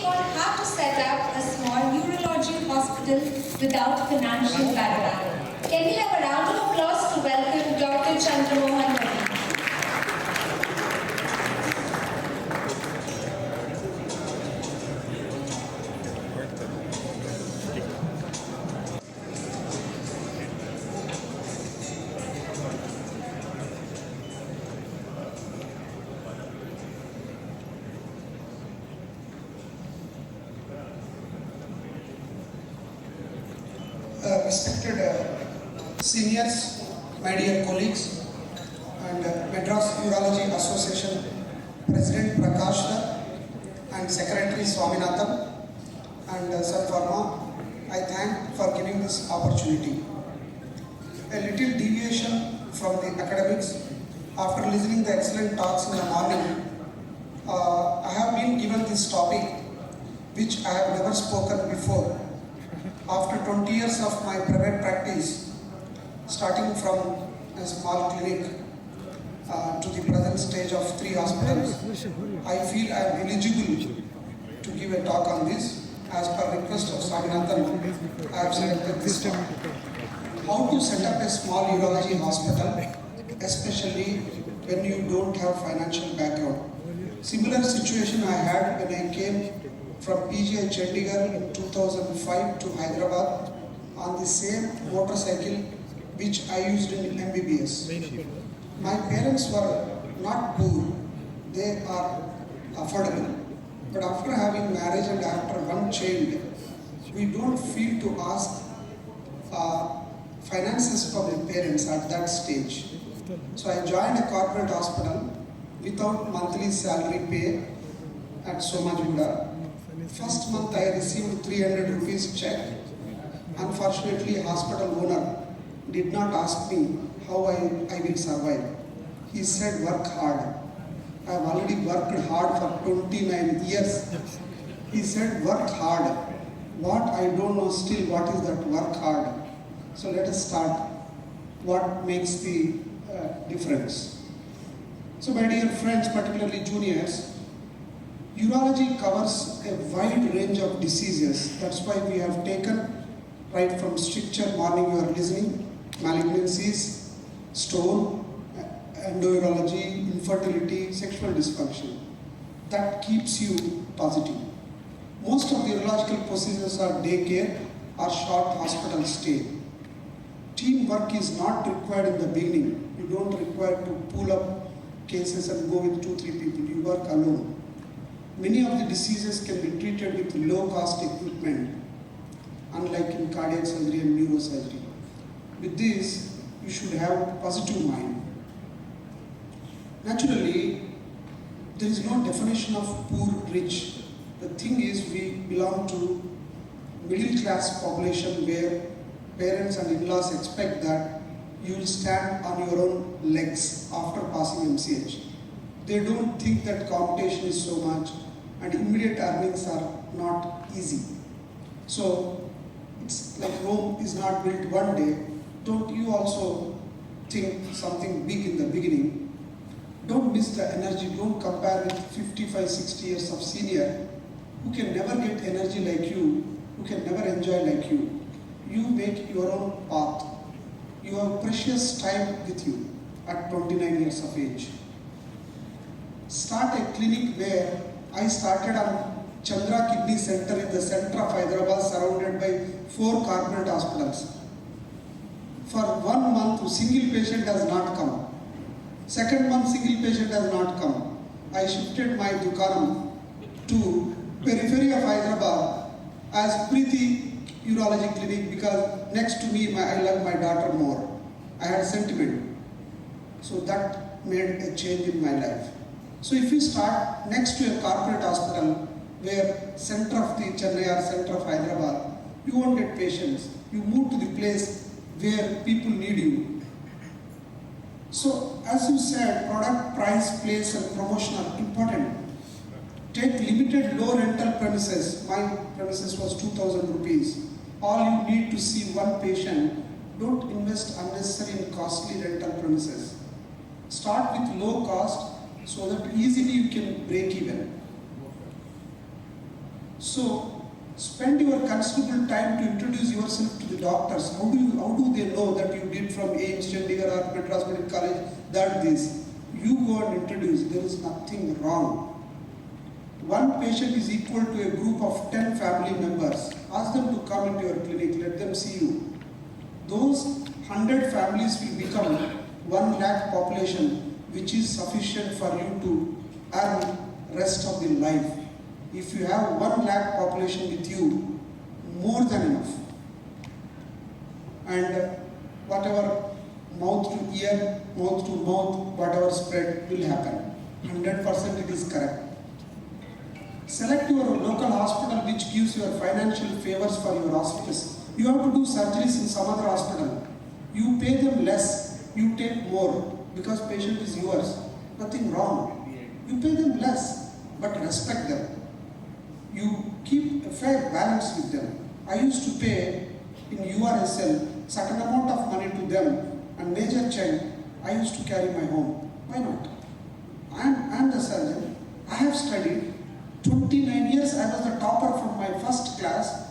on how to set up a small urology hospital without financial background. Can we have a round of applause to welcome Dr. Chandramohan Reddy? Respected seniors, my dear colleagues, and Madras Urology Association President Prakash and Secretary Swaminathan and Sir Verma, I thank for giving this opportunity. A little deviation from the academics. After listening the excellent talks in the morning, I have been given this topic which I have never spoken before. After 20 years of my private practice, starting from a small clinic to the present stage of 3 hospitals, I feel I am eligible to give a talk on this. As per request of Swaminathan, I have selected this talk. How to set up a small urology hospital, especially when you don't have financial background. Similar situation I had when I came from PGI Chandigarh in 2005 to Hyderabad on the same motorcycle which I used in MBBS. My parents were not poor, they are affordable. But after having marriage and after one child, we don't feel to ask finances from the parents at that stage. So I joined a corporate hospital without monthly salary pay at Somajuda. First month I received 300 rupees check. Unfortunately, hospital owner did not ask me how I will survive. He said, work hard. I have already worked hard for 29 years. He said, work hard. What I don't know still, what is that work hard? So let us start. What makes the difference? So my dear friends, particularly juniors, urology covers a wide range of diseases. That's why we have taken right from stricture, morning you are listening, malignancies, stone, endourology, infertility, sexual dysfunction. That keeps you positive. Most of the urological procedures are day care or short hospital stay. Teamwork is not required in the beginning. You don't require to pull up cases and go with 2-3 people. You work alone. Many of the diseases can be treated with low-cost equipment, unlike in cardiac surgery and neurosurgery. With this, you should have a positive mind. Naturally, there is no definition of poor, rich. The thing is, we belong to middle-class population where parents and in-laws expect that you will stand on your own legs after passing MCH. They don't think that competition is so much and immediate earnings are not easy. So it's like Rome is not built one day. Don't you also think something big in the beginning? Don't miss the energy. Don't compare with 55, 60 years of senior who can never get energy like you, who can never enjoy like you. You make your own path. You have precious time with you at 29 years of age. Start a clinic where I started on Chandra Kidney Center in the center of Hyderabad, surrounded by 4 corporate hospitals. For 1 month, a single patient has not come. Second month, single patient has not come. I shifted my dukanam to periphery of Hyderabad as Preeti Urology Clinic because next to me, I love my daughter more. I had sentiment. So that made a change in my life. So if you start next to a corporate hospital where center of the Chennai or center of Hyderabad, you won't get patients. You move to the place where people need you. So as you said, product, price, place and promotion are important. Take limited low rental premises. My premises was 2,000 rupees. All you need to see one patient. Don't invest unnecessary in costly rental premises. Start with low cost so that easily you can break even. So spend your considerable time to introduce yourself to the doctors. How do they know that you did from AIMS, Chandigarh or Madras Medical College, that this? You go and introduce. There is nothing wrong. One patient is equal to a group of 10 family members. Ask them to come into your clinic, let them see you. Those 100 families will become 1 lakh population, which is sufficient for you to earn rest of the life. If you have 1 lakh population with you, more than enough. And whatever mouth to ear, mouth to mouth, whatever spread will happen. 100% it is correct. Select your local hospital which gives your financial favors for your hospice. You have to do surgeries in some other hospital. You pay them less, you take more because patient is yours. Nothing wrong. You pay them less, but respect them. You keep a fair balance with them. I used to pay in URSL certain amount of money to them and major check I used to carry my home. Why not? I am the surgeon. I have studied. 29 years I was the topper from my first class.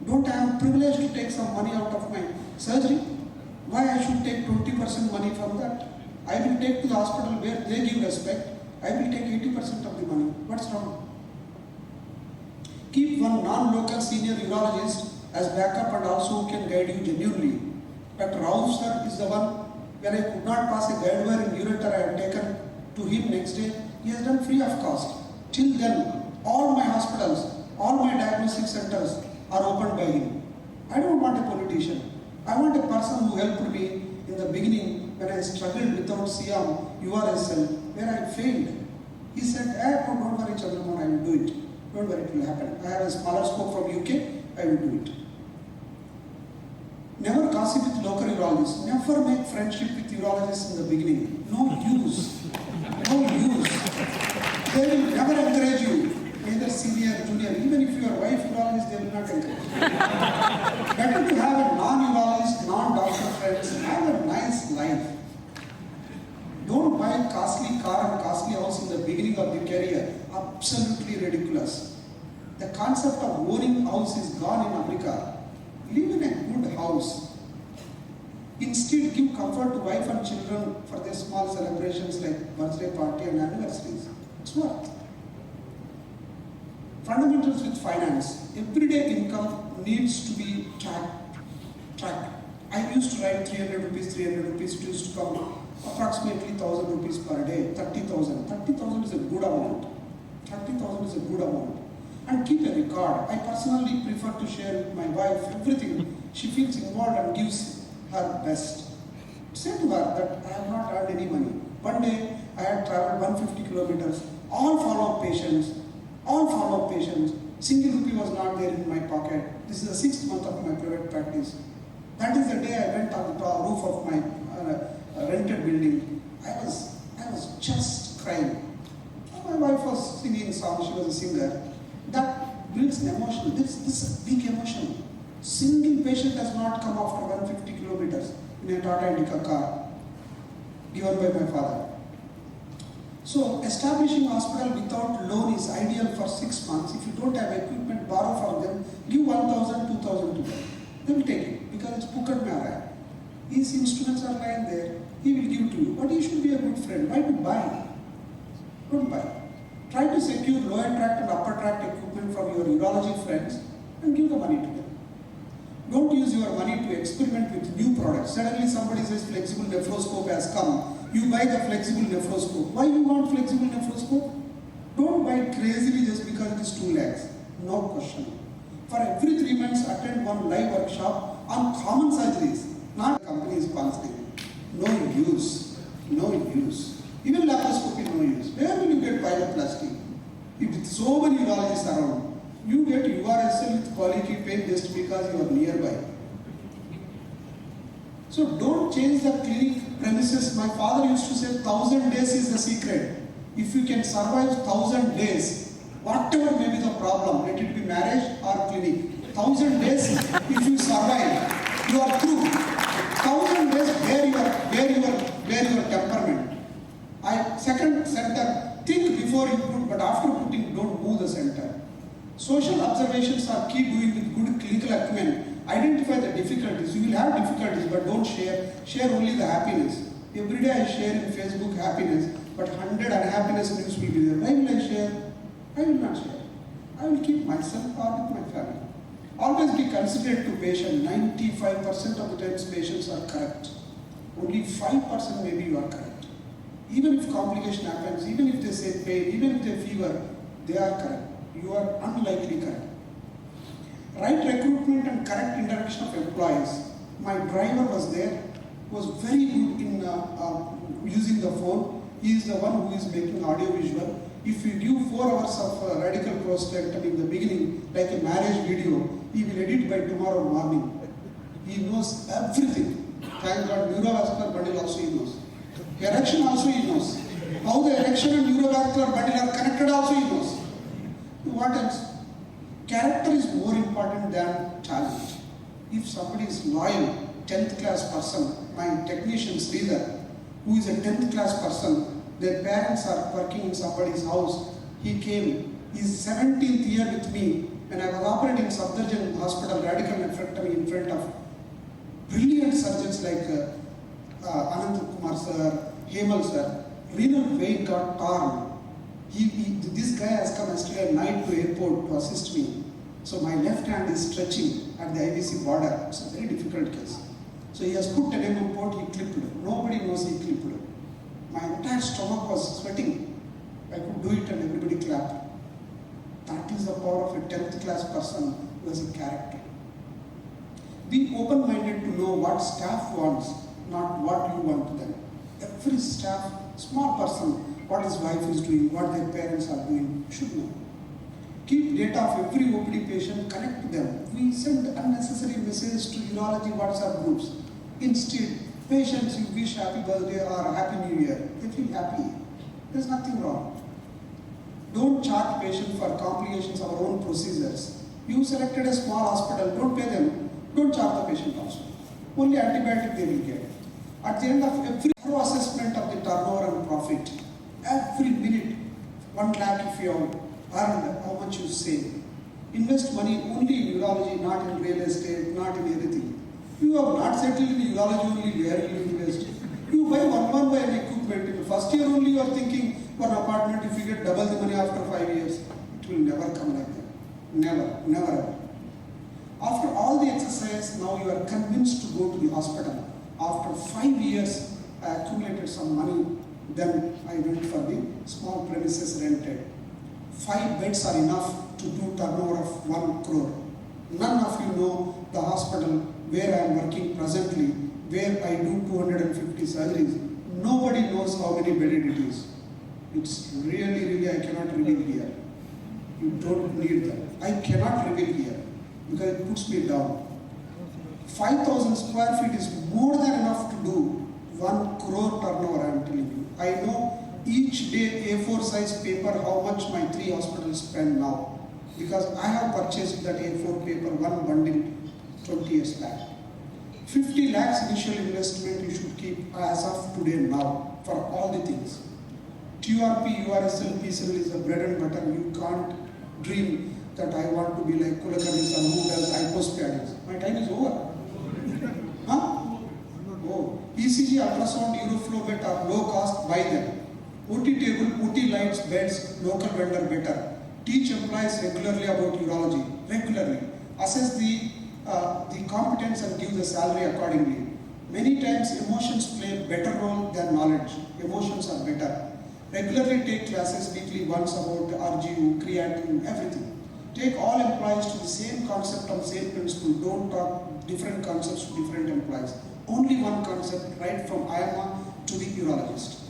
Don't I have privilege to take some money out of my surgery? Why I should take 20% money from that? I will take to the hospital where they give respect. I will take 80% of the money. What's wrong? Keep one non-local senior urologist as backup and also who can guide you genuinely. Dr. Rauf sir is the one. When I could not pass a guide wire in ureter, I had taken to him next day. He has done free of cost. Till then, all my hospitals, all my diagnostic centers are opened by him. I don't want a politician. I want a person who helped me in the beginning when I struggled without Siam, URSL, where I failed. He said, don't worry Chandramohan, I will do it. Don't worry, it will happen. I have a smaller scope from UK, I will do it. Never gossip with local urologists. Never make friendship with urologists in the beginning. No use. No use. They will never encourage you. Either senior, junior, even if your wife urologist, they will not encourage you. Better to have a non-urologist, non-doctor friends. Have a nice life. Don't buy a costly car and costly house in the beginning of the career. Absolutely ridiculous. The concept of owning house is gone in America. Live in a good house. Instead, give comfort to wife and children for their small celebrations like birthday party and anniversaries. It's worth. Fundamentals with finance. Everyday income needs to be tracked. I used to write 300 rupees, it used to come approximately 1,000 rupees per day, 30,000. 30,000 is a good amount. 30,000 is a good amount. And keep a record. I personally prefer to share with my wife everything. She feels involved and gives her best. Say to her that I have not earned any money. One day I had traveled 150 kilometers, all follow-up patients, single rupee was not there in my pocket. This is the 6th month of my private practice. That is the day I went on the roof of my rented building. I was just crying. My wife was singing songs, she was a singer. That builds an emotion, this big emotion. Single patient has not come after 150 kilometers in a Tata Indica car given by my father. So establishing hospital without loan is ideal for 6 months. If you don't have equipment, borrow from them, give 1,000, 2,000 to them. They will take it because it's Phuket Mara. His instruments are lying there, he will give to you. But you should be a good friend. Why to buy? Don't buy. Try to secure lower tract and upper tract equipment from your urology friends and give the money to them. Don't use your money to experiment with new products. Suddenly somebody says flexible nephroscope has come. You buy the flexible nephroscope. Why you want flexible nephroscope? Don't buy it crazily just because it is 2 lakhs. No question. For every 3 months, attend one live workshop on common surgeries. Not company is sponsoring. No use. No use. Even laparoscopy, no use. Where will you get pyeloplasty? With so many urologists around, you get URSL with quality pain just because you are nearby. So don't change the clinic premises. My father used to say 1,000 days is the secret. If you can survive 1,000 days, whatever may be the problem, let it be marriage or clinic. 1,000 days, if you survive, you are through. 1,000 days, bear your temperament. Second center, think before you put, but after putting, don't move the center. Social observations are key doing with good clinical acumen. Identify the difficulties. You will have difficulties, but don't share. Share only the happiness. Every day I share in Facebook happiness, but 100 unhappiness news will be there. Why will I share? I will not share. I will keep myself or with my family. Always be considerate to patient. 95% of the times patients are correct. Only 5% maybe you are correct. Even if complication happens, even if they say pain, even if they fever, they are correct. You are unlikely correct. Right recruitment and correct introduction of employees. My driver was there, was very good in using the phone. He is the one who is making audio visual. If you give 4 hours of radical prostatectomy in the beginning, like a marriage video, he will edit by tomorrow morning. He knows everything. Thank God, neurovascular bundle also he knows. Erection also he knows. How the erection and neurovascular bundle are connected also he knows. What else? Character is more important than talent. If somebody is loyal, 10th class person, my technician Sridhar, who is a 10th class person, their parents are working in somebody's house. He came, he's 17th year with me when I was operating Safdarjung Hospital radical nephrectomy in front of brilliant surgeons like Anand Kumar sir, Hemal sir. Renal vein got torn. This guy has come yesterday at night to airport to assist me. So my left hand is stretching at the IVC border. It's a very difficult case. So he has put an MM port, he clipped. Nobody knows he clipped. My entire stomach was sweating. I could do it and everybody clapped. That is the power of a 10th class person who has a character. Be open-minded to know what staff wants, not what you want them. Every staff, small person, what his wife is doing, what their parents are doing, should know. Keep data of every OPD patient, connect to them. We send unnecessary messages to urology WhatsApp groups. Instead, patients you wish happy birthday or happy new year, they feel happy. There's nothing wrong. Don't charge patient for complications of our own procedures. You selected a small hospital, don't pay them. Don't charge the patient also. Only antibiotic they will get. At the end of every assessment of the turnover and profit, every minute, 1 lakh if you have earned, how much you save. Invest money only in urology, not in real estate, not in anything. You have not settled in urology only, where will you invest? You buy one by an equipment. In the first year only you are thinking for an apartment, if you get double the money after 5 years, it will never come like that. Never, never ever. After all the exercise, now you are convinced to go to the hospital. After 5 years, I accumulated some money. Then I went for the small premises rented. 5 beds are enough to do turnover of 1 crore. None of you know the hospital where I am working presently, where I do 250 surgeries. Nobody knows how many bedded it is. It's really, I cannot reveal here. You don't need that. I cannot reveal here because it puts me down. 5,000 square feet is more than enough to do 1 crore turnover, I am telling you. I know each day A4 size paper how much my 3 hospitals spend now. Because I have purchased that A4 paper, 1 bundle 20 years back. 50 lakhs initial investment you should keep as of today now for all the things. TURP, URSL, PCL is the bread and butter. You can't dream that I want to be like Kulakani and who does hypospadias. My time is over. Huh? Oh. ECG, ultrasound, Euroflow bet are low cost, buy them. OT table, OT lights, beds, local vendor better. Teach employees regularly about urology, regularly. Assess the competence and give the salary accordingly. Many times emotions play a better role than knowledge. Emotions are better. Regularly take classes weekly once about RGU, creatinine, everything. Take all employees to the same concept and same principle. Don't talk different concepts to different employees. Only one concept, right from IMA to the urologist.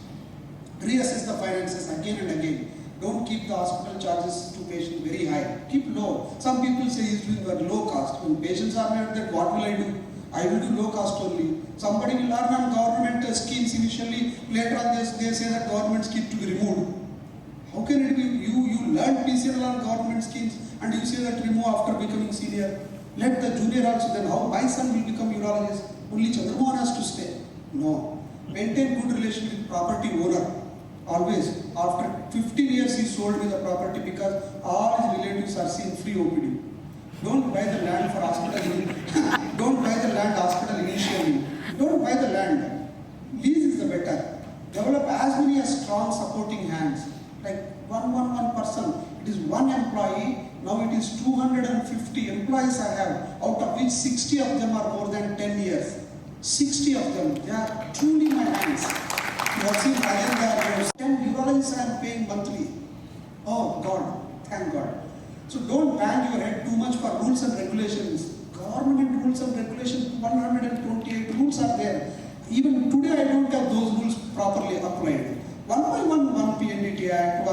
Reassess the finances again and again. Don't keep the hospital charges to patient very high. Keep low. Some people say he's doing the low cost. When patients are not that, what will I do? I will do low cost only. Somebody will learn on government schemes initially. Later on they say that government scheme to be removed. How can it be? You learn PCL on government schemes and you say that remove after becoming senior. Let the junior also, then how my son will become urologist? Only Chandramohan has to stay. No. Maintain good relation with property owner. Always. After 15 years he sold me the property because all his relatives are seeing free OPD. Don't buy the land for hospital. Don't buy the land hospital initially. Don't buy the land. Lease is the better. Develop as many as strong supporting hands. Like one person. It is one employee. Now it is 250 employees I have, out of which 60 of them are more than 10 years. 60 of them. They are truly my hands. You have seen Rajendra, 10 urologists I am paying monthly. Oh God, thank God. So don't bang your head too much for rules and regulations. Government rules and regulations, 128 rules are there. Even today I don't have those rules properly applied. One by one PNDT Act,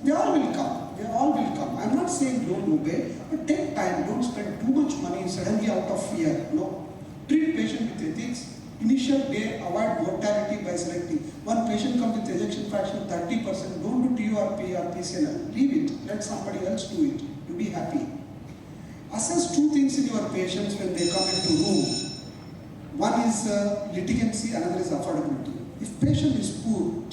they all will come. They all will come. I'm not saying don't obey, but take time. Don't spend too much money suddenly out of fear. No. Treat patient with ethics. Initial day, avoid mortality by selecting. One patient comes with ejection fraction of 30%. Don't do TURP or PCNL. Leave it. Let somebody else do it. You'll be happy. Assess two things in your patients when they come into room. One is litigancy, another is affordability. If patient is poor,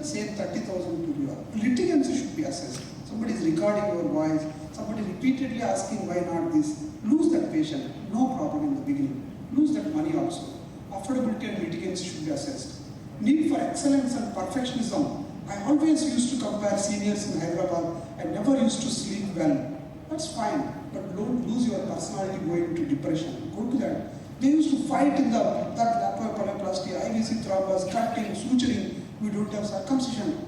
say 30,000 to you. Litigancy should be assessed. Somebody is recording your voice. Somebody repeatedly asking why not this. Lose that patient. No problem in the beginning. Lose that money also. Affordability and litigancy should be assessed. Need for excellence and perfectionism. I always used to compare seniors in Hyderabad. I never used to sleep well. That's fine, but don't lose your personality going into depression. Go to that. They used to fight in that laparoplasty, IVC thrombus, cutting, suturing. We don't have circumcision.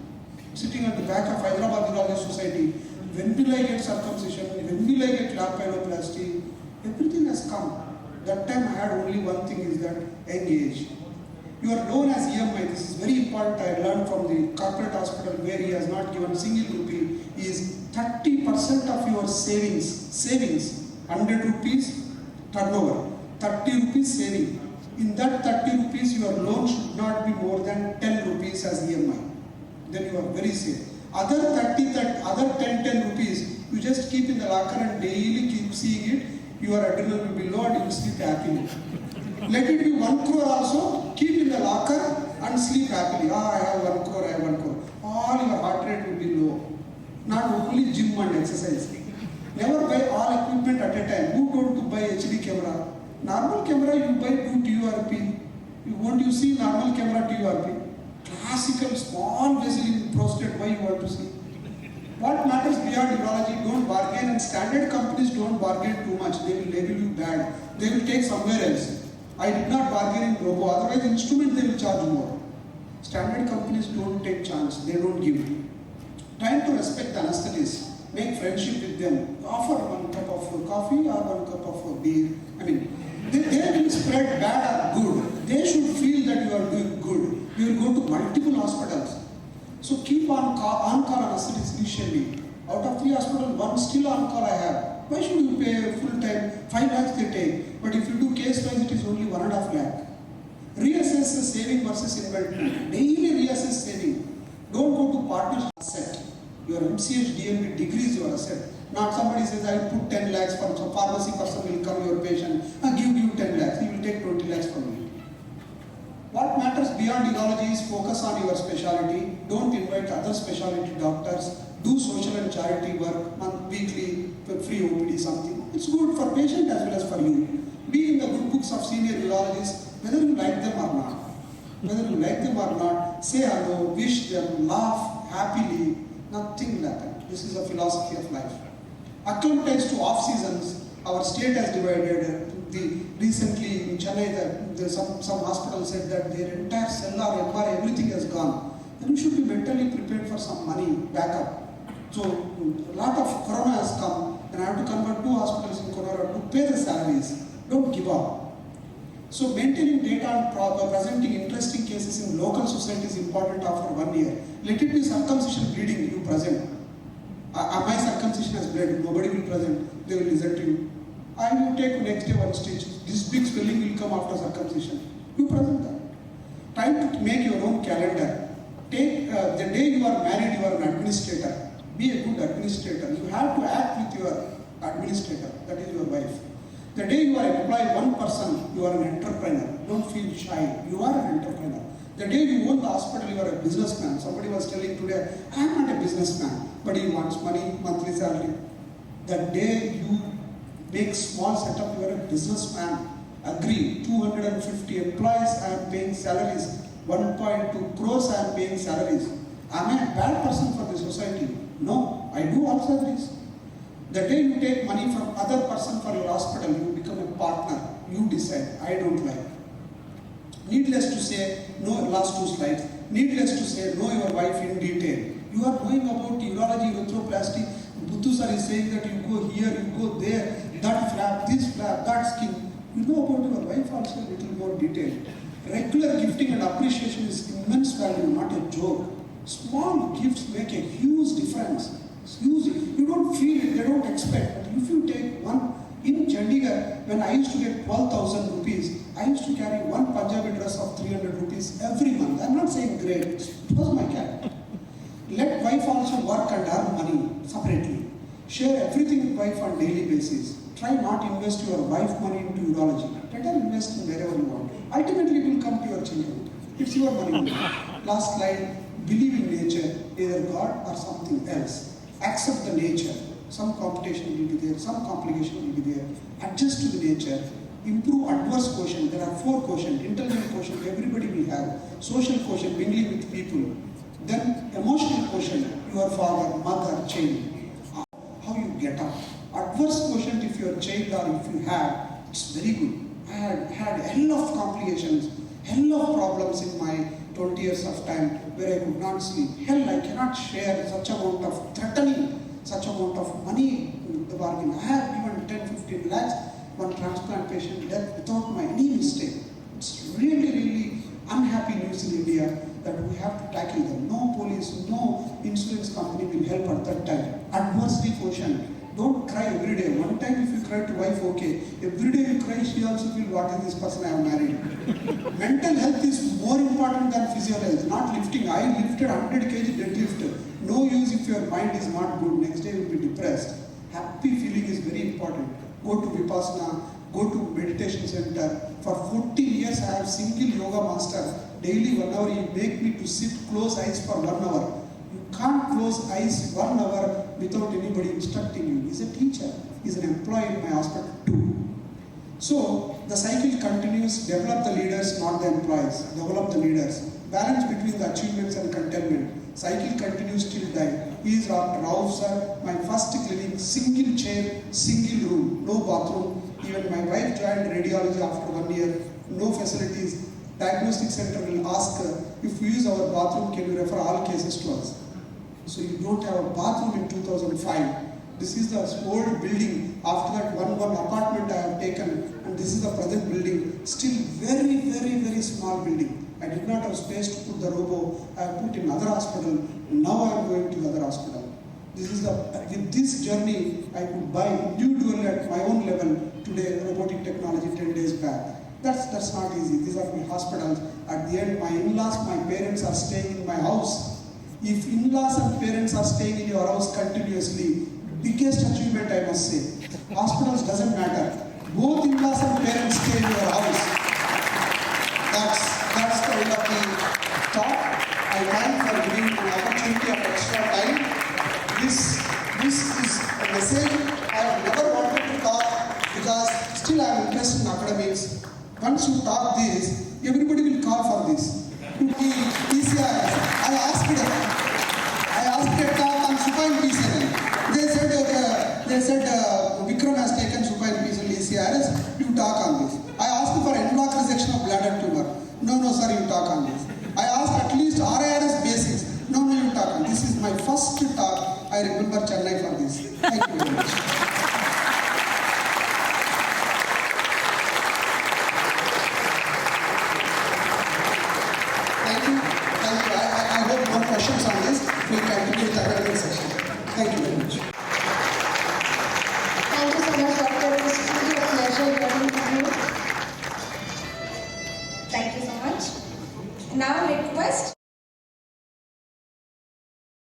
Sitting at the back of Hyderabad Urology Society. When will I get circumcision? When will I get lapidoplasty? Everything has come. That time I had only one thing, is that young age. You are known as EMI. This is very important. I learned from the corporate hospital where he has not given single rupee. Is 30% of your savings, 100 rupees turnover, 30 rupees saving. In that 30 rupees, your loan should not be more than 10 rupees as EMI. Then you are very safe. Other 10 rupees, you just keep in the locker and daily keep seeing it. Your adrenal will be low and you will sleep happily. Let it be 1 crore also, keep in the locker and sleep happily. I have 1 crore, I have 1 crore. All your heart rate will be low. Not only gym and exercise. Never buy all equipment at a time. Who told to buy HD camera? Normal camera you buy, do TURP. Won't you see normal camera TURP? Classical small vessel in prostate, why you want to see? What matters beyond urology? Don't bargain, and standard companies don't bargain too much. They will label you bad. They will take somewhere else. I did not bargain in Robo, otherwise instrument they will charge more. Standard companies don't take chance, they don't give. Trying to respect the anesthetist, make friendship with them, offer 1 cup of coffee or 1 cup of beer. I mean, they will spread bad or good. They should feel that you are doing good. You will go to multiple hospitals. So keep on-call anesthetists initially. Out of 3 hospitals, 1 still on-call I have. Why should you pay full time? 5 lakhs they take. But if you do case wise, it is only 1.5 lakh. Reassess the saving versus investment. Daily reassess saving. Don't go to partnership asset. Your MCH DMP decrease your asset. Not somebody says, I put 10 lakhs from some pharmacy person will come your patient. Give 10 lakhs. He will take 20 lakhs from you. What matters beyond urology is focus on your specialty. Don't invite other specialty doctors. Do social and charity work weekly, free OPD something. It's good for patient as well as for you. Be in the good books of senior urologists, whether you like them or not. Whether you like them or not, say hello, wish them, laugh happily. Nothing will happen. This is a philosophy of life. Acclimatize to off seasons. Our state has divided. Recently in Chennai, some hospitals said that their entire cellular, MR, everything has gone. Then you should be mentally prepared for some money backup. So a lot of corona has come, and I have to convert 2 hospitals in corona to pay the salaries. Don't give up. So maintaining data and presenting interesting cases in local society is important after 1 year. Let it be circumcision bleeding, you present. My circumcision has bled, nobody will present, they will listen to you. I will take next day 1 stitch. This big swelling will come after circumcision. You present that. Try to make your own calendar. Take the day you are married, you are an administrator. Be a good administrator. You have to act with your administrator, that is your wife. The day you are employed 1 person, you are an entrepreneur. Don't feel shy. You are an entrepreneur. The day you own the hospital, you are a businessman. Somebody was telling today, I am not a businessman, but he wants money, monthly salary. The day you make small setup, you are a businessman. Agree, 250 employees, I am paying salaries. 1.2 crores, I am paying salaries. Am I a bad person for the society? No, I do all salaries. The day you take money from other person for your hospital, you become a partner. You decide, I don't like. Needless to say, no, last two slides. Needless to say, know your wife in detail. You are knowing about urology, uretroplasty. Buddhu sir is saying that you go here, you go there, that flap, this flap, that skin. You know about your wife also a little more detailed. Regular gifting and appreciation is immense value, not a joke. Small gifts make a huge difference. Huge. You don't feel it, they don't expect. But if you take one, in Chandigarh, when I used to get 12,000 rupees, I used to carry one Punjabi dress of 300 rupees every month. I'm not saying great, it was my character. Let wife also work and earn money separately. Share everything with wife on daily basis. Try not invest your wife money into urology. Let her invest in wherever you want. Ultimately, it will come to your children. It's your money. Last slide. Believe in nature, either God or something else. Accept the nature. Some competition will be there, some complication will be there. Adjust to the nature. Improve adverse quotient. There are 4 quotient. Intelligent quotient, everybody will have. Social quotient, mingling with people. Then emotional quotient, your father, mother, child. How you get up. Adverse quotient, if your child or if you have, it's very good. I had a hell of complications, hell of problems in my 20 years of time where I could not sleep. Hell, I cannot share such amount of threatening, such amount of money in the bargain. I have given 10-15 lakhs, one transplant patient death without my any mistake. It's really unhappy news in India that we have to tackle them. No police, no insurance company will help at that time. Adversity quotient. Don't cry every day. One time if you cry to wife, okay. Every day you cry, she also feel, what is this person I have married? Mental health is more important than physical health. Not lifting. I lifted 100 kg deadlift. No use if your mind is not good. Next day you will be depressed. Happy feeling is very important. Go to Vipassana, go to meditation center. For 14 years I have single yoga master. Daily 1 hour he make me to sit close eyes for 1 hour. You can't close eyes 1 hour without anybody instructing you. He's a teacher. He's an employee in my hospital too. So the cycle continues. Develop the leaders, not the employees. Develop the leaders. Balance between the achievements and contentment. Cycle continues till die. He is Rauf sir. My first clinic, single chair, single room, no bathroom. Even my wife joined radiology after 1 year. No facilities. Diagnostic center will ask if we use our bathroom, can you refer all cases to us? So you don't have a bathroom in 2005. This is the old building. After that, one apartment I have taken, and this is the present building. Still very small building. I did not have space to put the robo. I have put in other hospital. Now I am going to the other hospital. With this journey, I could buy individually at my own level today robotic technology 10 days back. That's not easy. These are my hospitals. At the end, my in-laws, my parents are staying in my house. If in-laws and parents are staying in your house continuously, biggest achievement I must say. Hospitals doesn't matter. Both in-laws and parents stay in your house. That's the end of the talk. I thank for giving an opportunity of extra time. This is a message I have never wanted to talk because still I am interested in academics. Once you talk this, everybody will call for this. PCI. I asked a talk on supine PCI. They said Vikram has taken supine PCI ECRS. You talk on this. I asked for end block resection of bladder tumor. No, sir, you talk on this. I asked at least RIRS basics. No, you talk on this. This is my first talk. I remember Chennai for this. Thank you very much.